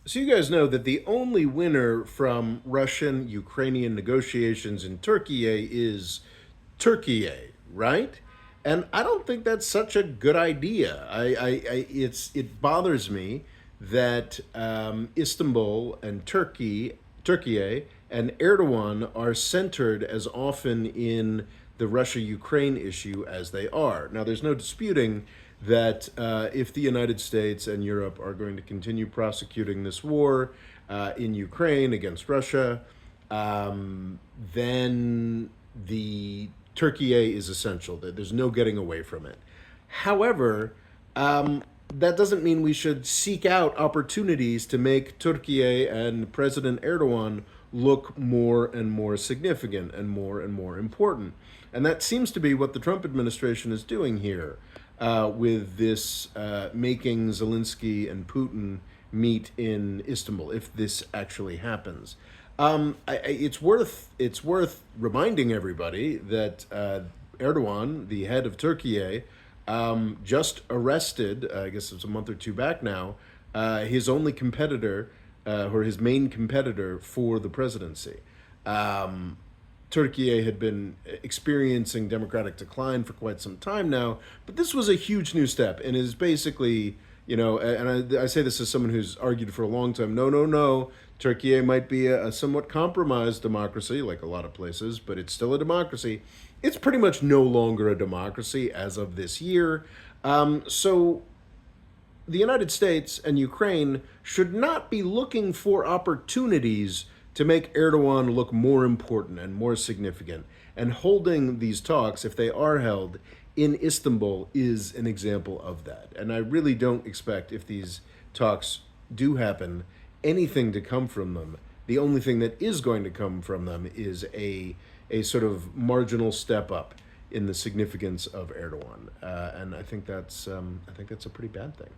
So you guys know that the only winner from Russian-Ukrainian negotiations in Turkey is Turkey, right? And I don't think that's such a good idea. It bothers me that Istanbul and Turkey, and Erdogan are centered as often in the Russia-Ukraine issue as they are. Now, there's no disputing that if the United States and Europe are going to continue prosecuting this war in Ukraine against Russia, then the Turkey is essential. There's no getting away from it. However, that doesn't mean we should seek out opportunities to make Turkey and President Erdogan look more and more significant and more important. And that seems to be what the Trump administration is doing here with this making Zelensky and Putin meet in Istanbul, if this actually happens. It's worth reminding everybody that Erdogan, the head of Turkey, just arrested. I guess it's a month or two back now. His only competitor, or his main competitor for the presidency. Turkey had been experiencing democratic decline for quite some time now, but this was a huge new step and is basically, and I say this as someone who's argued for a long time. No, no, no. Turkey might be a somewhat compromised democracy, like a lot of places, but it's still a democracy. It's pretty much no longer a democracy as of this year. So the United States and Ukraine should not be looking for opportunities to make Erdogan look more important and more significant. And holding these talks, if they are held in Istanbul, is an example of that. And I really don't expect, if these talks do happen, anything to come from them. The only thing that is going to come from them is a sort of marginal step up in the significance of Erdogan, and I think that's a pretty bad thing.